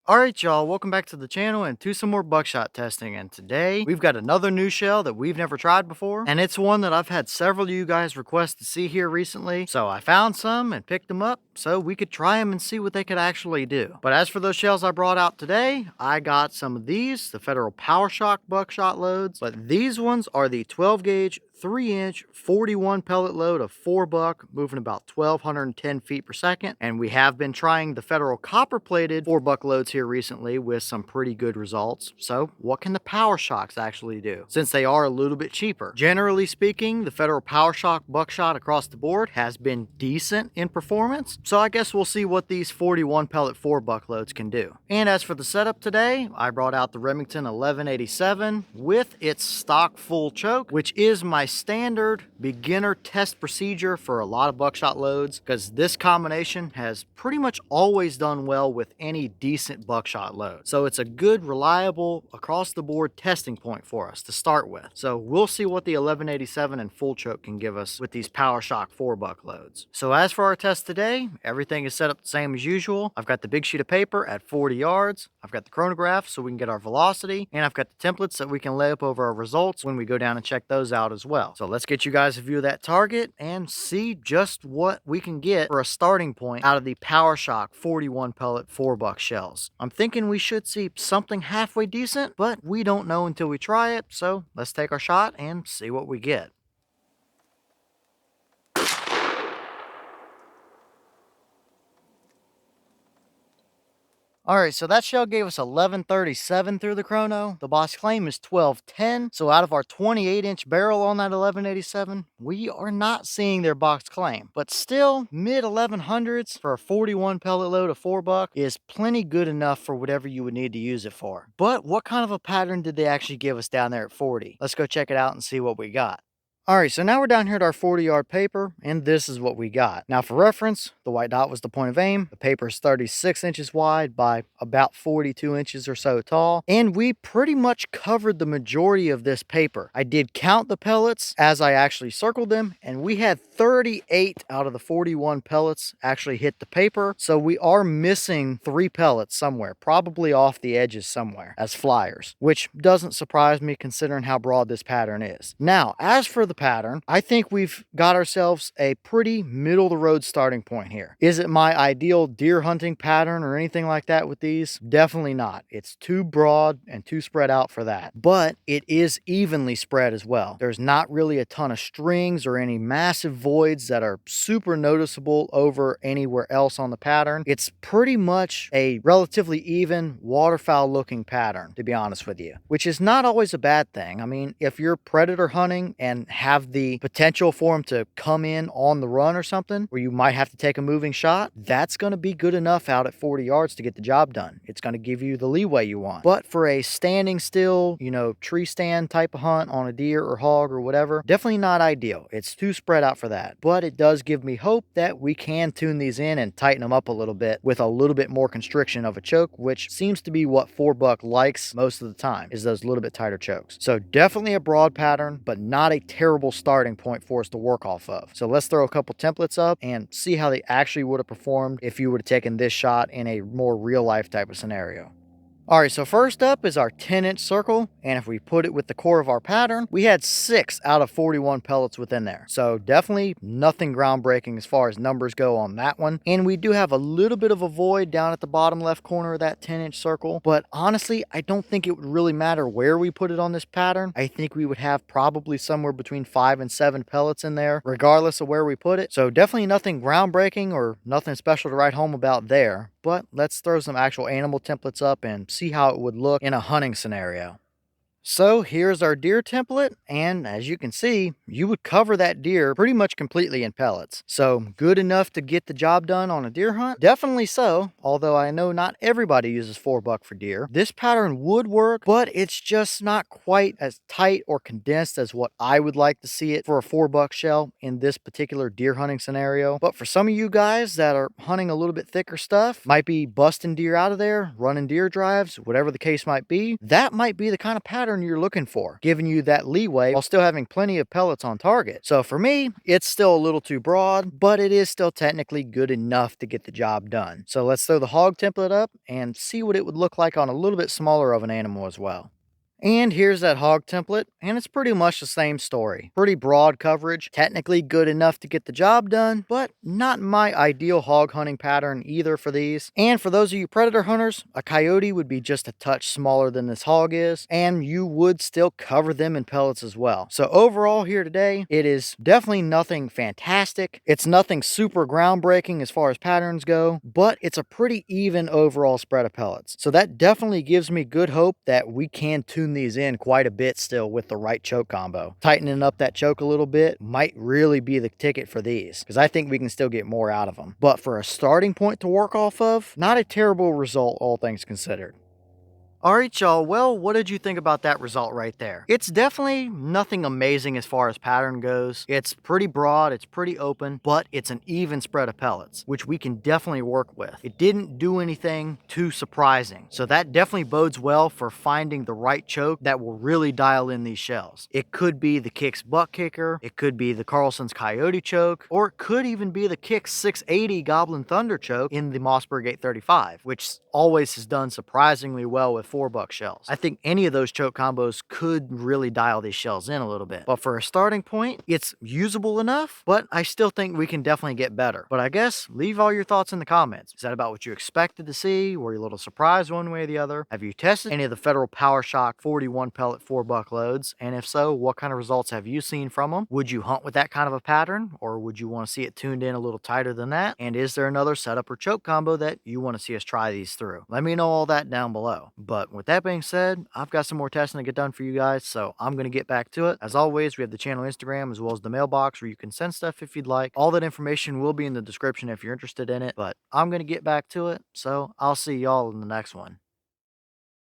Alright y'all, welcome back to the channel and to some more buckshot testing, and today we've got another new shell that we've never tried before, and it's one that I've had several of you guys request to see here recently, so I found some and picked them up so we could try them and see what they could actually do. But as for those shells I brought out today, I got some of these, the Federal Power-Shok buckshot loads, but these ones are the 12 gauge 3-inch 41 pellet load of 4 buck, moving about 1210 feet per second. And we have been trying the Federal copper plated 4 buck loads here recently with some pretty good results. So what can the Power-Shoks actually do, since they are a little bit cheaper? Generally speaking, the Federal Power-Shok buckshot across the board has been decent in performance, so I guess we'll see what these 41 pellet 4 buck loads can do. And as for the setup today, I brought out the Remington 1187 with its stock full choke, which is my standard beginner test procedure for a lot of buckshot loads, because this combination has pretty much always done well with any decent buckshot load. So it's a good, reliable, across the board testing point for us to start with. So we'll see what the 1187 and full choke can give us with these Power-Shok 4 buck loads. So as for our test today, everything is set up the same as usual. I've got the big sheet of paper at 40 yards. I've got the chronograph so we can get our velocity, and I've got the templates that we can lay up over our results when we go down and check those out as well. So let's get you guys a view of that target and see just what we can get for a starting point out of the Power-Shok 41 pellet 4 buck shells. I'm thinking we should see something halfway decent, but we don't know until we try it. So let's take our shot and see what we get. Alright, so that shell gave us 1137 through the chrono. The box claim is 1210. So out of our 28-inch barrel on that 1187, we are not seeing their box claim. But still, mid 1100s for a 41 pellet load of 4 buck is plenty good enough for whatever you would need to use it for. But what kind of a pattern did they actually give us down there at 40? Let's go check it out and see what we got. Alright, so now we're down here at our 40-yard paper, and this is what we got. Now for reference, the white dot was the point of aim. The paper is 36 inches wide by about 42 inches or so tall, and we pretty much covered the majority of this paper. I did count the pellets as I actually circled them, and we had 38 out of the 41 pellets actually hit the paper, so we are missing 3 pellets somewhere, probably off the edges somewhere as flyers, which doesn't surprise me considering how broad this pattern is. Now, as for the pattern, I think we've got ourselves a pretty middle of the road starting point here. Is it my ideal deer hunting pattern or anything like that with these? Definitely not. It's too broad and too spread out for that, but it is evenly spread as well. There's not really a ton of strings or any massive voids that are super noticeable over anywhere else on the pattern. It's pretty much a relatively even waterfowl looking pattern, to be honest with you, which is not always a bad thing. I mean, if you're predator hunting and have the potential for them to come in on the run or something where you might have to take a moving shot, that's going to be good enough out at 40 yards to get the job done. It's going to give you the leeway you want. But for a standing still, tree stand type of hunt on a deer or hog or whatever, definitely not ideal. It's too spread out for that. But it does give me hope that we can tune these in and tighten them up a little bit with a little bit more constriction of a choke, which seems to be what 4 buck likes most of the time, is those little bit tighter chokes. So definitely a broad pattern, but not a terrible starting point for us to work off of. So let's throw a couple templates up and see how they actually would have performed if you would have taken this shot in a more real life type of scenario. Alright, so first up is our 10-inch circle, and if we put it with the core of our pattern, we had 6 out of 41 pellets within there. So definitely nothing groundbreaking as far as numbers go on that one. And we do have a little bit of a void down at the bottom left corner of that 10-inch circle, but honestly, I don't think it would really matter where we put it on this pattern. I think we would have probably somewhere between 5 and 7 pellets in there, regardless of where we put it. So definitely nothing groundbreaking or nothing special to write home about there. But let's throw some actual animal templates up and see how it would look in a hunting scenario. So here's our deer template, and as you can see, you would cover that deer pretty much completely in pellets. So good enough to get the job done on a deer hunt? Definitely so, although I know not everybody uses 4 buck for deer. This pattern would work, but it's just not quite as tight or condensed as what I would like to see it for a 4 buck shell in this particular deer hunting scenario. But for some of you guys that are hunting a little bit thicker stuff, might be busting deer out of there, running deer drives, whatever the case might be, that might be the kind of pattern pattern you're looking for, giving you that leeway while still having plenty of pellets on target. So for me, it's still a little too broad, but it is still technically good enough to get the job done. So let's throw the hog template up and see what it would look like on a little bit smaller of an animal as well. And here's that hog template, and it's pretty much the same story. Pretty broad coverage, technically good enough to get the job done, but not my ideal hog hunting pattern either for these. And for those of you predator hunters, a coyote would be just a touch smaller than this hog is, and you would still cover them in pellets as well. So overall here today, it is definitely nothing fantastic. It's nothing super groundbreaking as far as patterns go, but it's a pretty even overall spread of pellets. So that definitely gives me good hope that we can tune these in quite a bit still with the right choke combo. Tightening up that choke a little bit might really be the ticket for these, because I think we can still get more out of them. But for a starting point to work off of, not a terrible result, all things considered. Alright y'all, well, what did you think about that result right there? It's definitely nothing amazing as far as pattern goes. It's pretty broad, it's pretty open, but it's an even spread of pellets, which we can definitely work with. It didn't do anything too surprising, so that definitely bodes well for finding the right choke that will really dial in these shells. It could be the Kick's butt kicker, it could be the Carlson's coyote choke, or it could even be the Kick's 680 Goblin Thunder choke in the Mossberg 835, which always has done surprisingly well with $4 shells. I think any of those choke combos could really dial these shells in a little bit. But for a starting point, it's usable enough, but I still think we can definitely get better. But I guess leave all your thoughts in the comments. Is that about what you expected to see? Were you a little surprised one way or the other? Have you tested any of the Federal Power-Shok 41 pellet $4 loads? And if so, what kind of results have you seen from them? Would you hunt with that kind of a pattern, or would you want to see it tuned in a little tighter than that? And is there another setup or choke combo that you want to see us try these through? Let me know all that down below. But with that being said, I've got some more testing to get done for you guys, so I'm going to get back to it. As always, we have the channel Instagram as well as the mailbox where you can send stuff if you'd like. All that information will be in the description if you're interested in it, but I'm going to get back to it, so I'll see y'all in the next one.